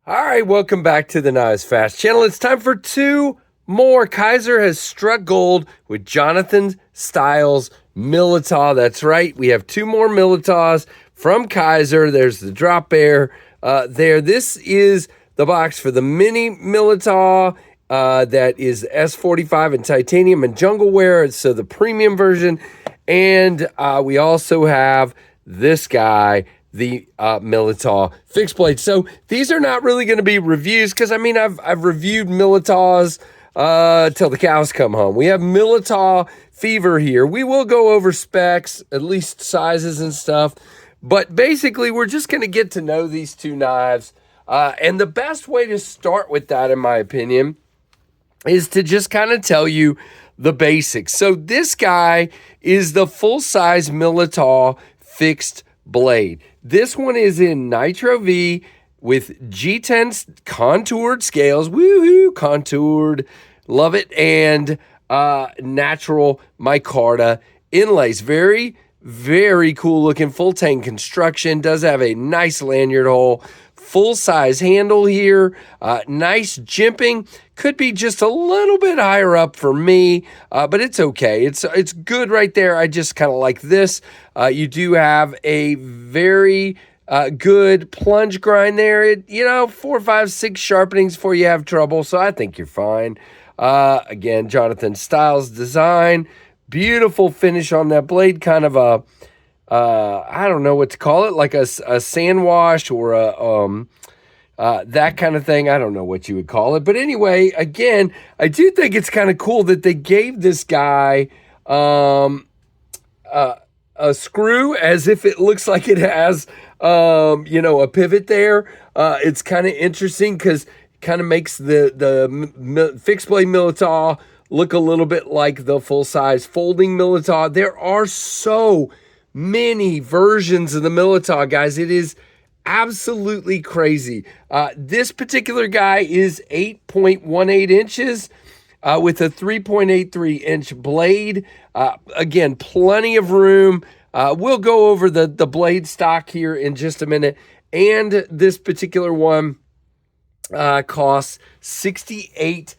All right, welcome back to the Not As Fast channel. It's time for two more. Kizer has struck gold with Jonathan Stiles Militaw. That's right, we have two more Militaws from Kizer. There's the drop bear there. This is the box for the mini Militaw that is S45 in titanium and jungle wear, so the premium version. And we also have this guy, the Militaw fixed blade. So these are not really going to be reviews because I mean I've reviewed Militaws till the cows come home. We have Militaw fever here. We will go over specs, at least sizes and stuff, but basically we're just going to get to know these two knives. And the best way to start with that, in my opinion, is to just kind of tell you the basics. So this guy is the full-size Militaw fixed blade. This one is in Nitro V with G10 contoured scales. Woohoo, contoured. Love it. And natural micarta inlays. Very, very cool looking full tank construction. Does have a nice lanyard hole. Full size handle here. Nice jimping. Could be just a little bit higher up for me, but it's okay. It's good right there. I just kind of like this. You do have a very good plunge grind there. 4, 5, 6 sharpenings before you have trouble, so I think you're fine. Again, Jonathan Stiles design. Beautiful finish on that blade. Kind of a I don't know what to call it, like a sand wash or that kind of thing. I don't know what you would call it. But anyway, again, I do think it's kind of cool that they gave this guy a screw as if it looks like it has, a pivot there. It's kind of interesting because it kind of makes the fixed blade Militaw look a little bit like the full-size folding Militaw. There are so many versions of the Militaw, guys. It is absolutely crazy. This particular guy is 8.18 inches with a 3.83 inch blade. Again, plenty of room. We'll go over the blade stock here in just a minute. And this particular one costs $68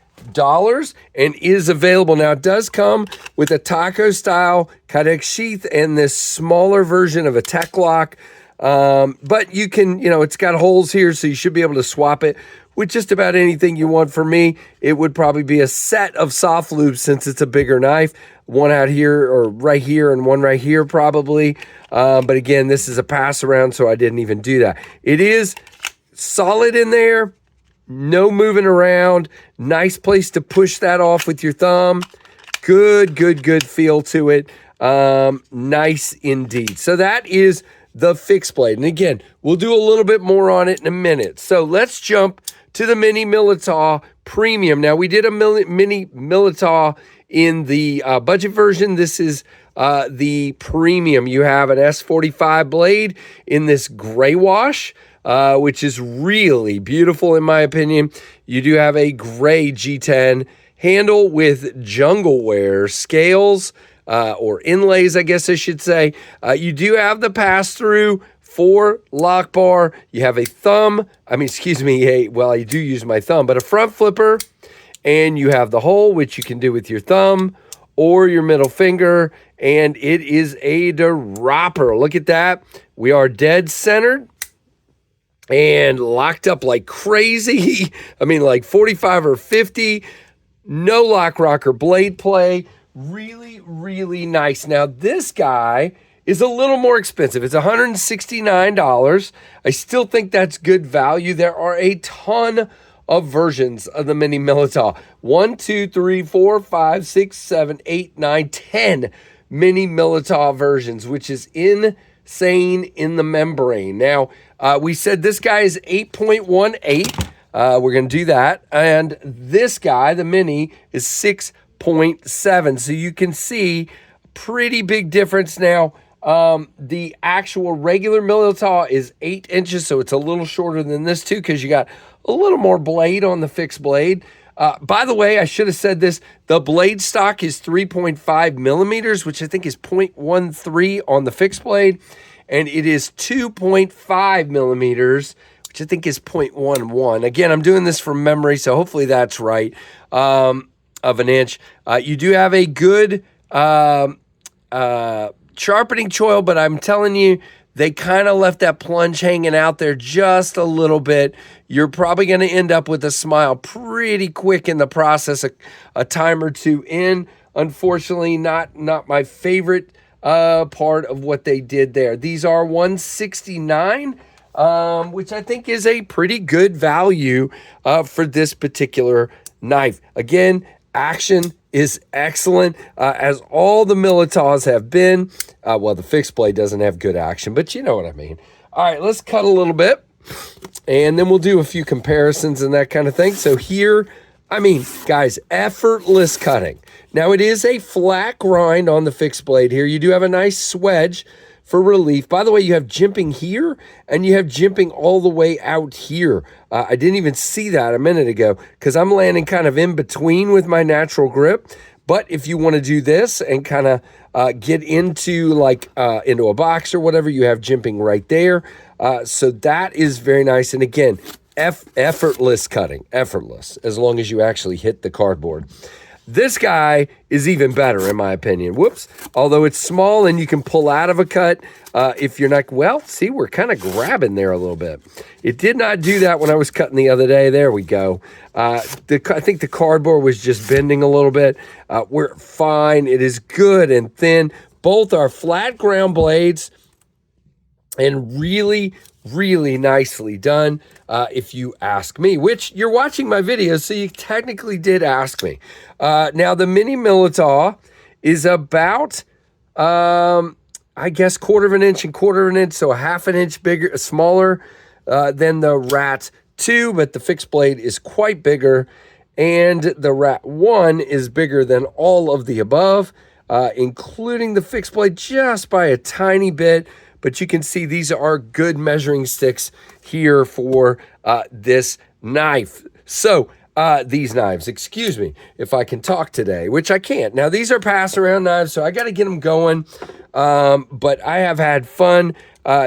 and is available now. It does come with a taco style kydex sheath and this smaller version of a tech lock, but you can, it's got holes here, so you should be able to swap it with just about anything you want. For me, it would probably be a set of soft loops since it's a bigger knife, one out here or right here and one right here probably, but again, this is a pass around, so I didn't even do that. It is solid in there. No moving around. Nice place to push that off with your thumb. Good feel to it. Nice indeed. So that is the fixed blade. And again, we'll do a little bit more on it in a minute. So let's jump to the mini Militaw premium. Now, we did a mini Militaw in the budget version. This is the premium. You have an S45 blade in this gray wash, which is really beautiful in my opinion. You do have a gray G10 handle with jungle wear scales, or inlays, I guess I should say. You do have the pass-through for lock bar. You have a I do use my thumb, but a front flipper, and you have the hole, which you can do with your thumb or your middle finger, and it is a dropper. Look at that. We are dead centered and locked up like crazy. I mean, like 45 or 50. No lock rocker blade play. Really, really nice. Now, this guy is a little more expensive. It's $169. I still think that's good value. There are a ton of versions of the mini Militaw. 1, 2, 3, 4, 5, 6, 7, 8, 9, 10 mini Militaw versions, which is insane in the membrane. Now, we said this guy is 8.18. We're going to do that. And this guy, the mini, is 6.7. So you can see pretty big difference. Now, the actual regular Militaw is 8 inches, so it's a little shorter than this too, because you got a little more blade on the fixed blade. By the way, I should have said this. The blade stock is 3.5 millimeters, which I think is 0.13 on the fixed blade. And it is 2.5 millimeters, which which I think is 0.11. Again, I'm doing this from memory, so hopefully that's right, of an inch. You do have a good sharpening choil, but I'm telling you, they kind of left that plunge hanging out there just a little bit. You're probably going to end up with a smile pretty quick in the process, a time or two in. Unfortunately, not my favorite part of what they did there. These are $169, which I think is a pretty good value for this particular knife. Again, action is excellent, as all the Militaws have been. Well, the fixed blade doesn't have good action, but you know what I mean. All right, let's cut a little bit, and then we'll do a few comparisons and that kind of thing. So here, I mean, guys, effortless cutting. Now, it is a flat grind on the fixed blade here. You do have a nice swedge for relief. By the way, you have jimping here, and you have jimping all the way out here. I didn't even see that a minute ago because I'm landing kind of in between with my natural grip. But if you want to do this and kind of get into like into a box or whatever, you have jimping right there. So that is very nice. And again, effortless cutting, effortless, as long as you actually hit the cardboard. This guy is even better, in my opinion. Whoops. Although it's small and you can pull out of a cut if you're not, well, see, we're kind of grabbing there a little bit. It did not do that when I was cutting the other day. There we go. I think the cardboard was just bending a little bit. We're fine. It is good and thin. Both are flat ground blades and really, really nicely done, if you ask me, which you're watching my videos, so you technically did ask me. Now, the mini Militaw is about, I guess, 1/4 inch and 1/4 inch, so a 1/2 inch bigger, smaller than the Rat 2, but the fixed blade is quite bigger, and the Rat 1 is bigger than all of the above, including the fixed blade just by a tiny bit. But you can see these are good measuring sticks here for this knife. So these knives, excuse me, if I can talk today, which I can't. Now, these are pass-around knives, so I got to get them going. But I have had fun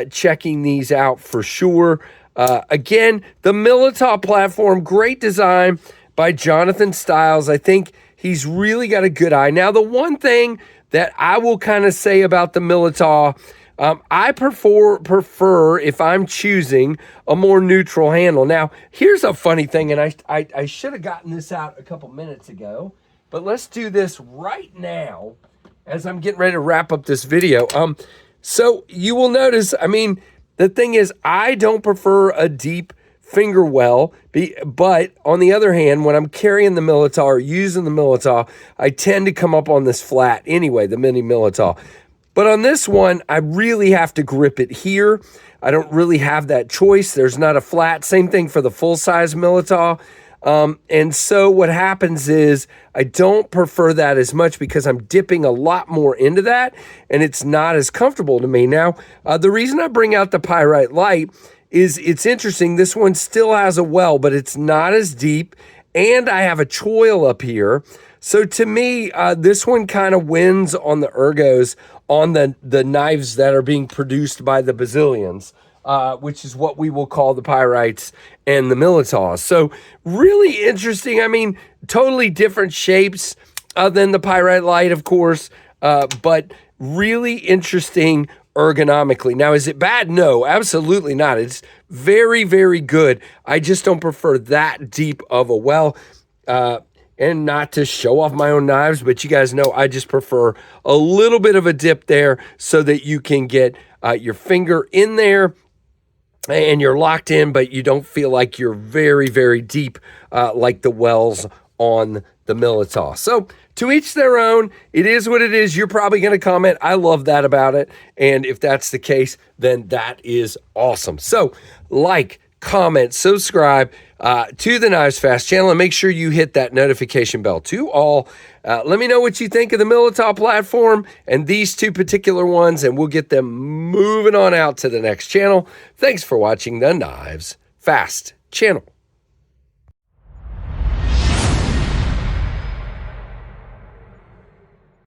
checking these out for sure. Again, the Militaw platform, great design by Jonathan Stiles. I think he's really got a good eye. Now, the one thing that I will kind of say about the Militaw, I prefer if I'm choosing a more neutral handle. Now, here's a funny thing, and I should have gotten this out a couple minutes ago, but let's do this right now as I'm getting ready to wrap up this video. So you will notice, I mean, the thing is, I don't prefer a deep finger well, but on the other hand, when I'm carrying the Militaw or using the Militaw, I tend to come up on this flat anyway, the mini Militaw. But on this one, I really have to grip it here. I don't really have that choice. There's not a flat. Same thing for the full-size Militaw. And so what happens is I don't prefer that as much because I'm dipping a lot more into that, and it's not as comfortable to me. Now, the reason I bring out the Pyrite Light is it's interesting. This one still has a well, but it's not as deep, and I have a choil up here. So to me, this one kind of wins on the ergos on the knives that are being produced by the Bazillions, which is what we will call the Pyrites and the Militaws. So really interesting. I mean, totally different shapes than the Pyrite Light, of course, but really interesting ergonomically. Now, is it bad? No, absolutely not. It's very, very good. I just don't prefer that deep of a well. And not to show off my own knives, but you guys know I just prefer a little bit of a dip there so that you can get your finger in there and you're locked in, but you don't feel like you're very, very deep like the wells on the Militaw. So to each their own. It is what it is. You're probably going to comment, I love that about it. And if that's the case, then that is awesome. So like, comment, subscribe to the Knives Fast channel, and make sure you hit that notification bell to all. Let me know what you think of the Militaw platform and these two particular ones, and we'll get them moving on out to the next channel. Thanks for watching the Knives Fast channel.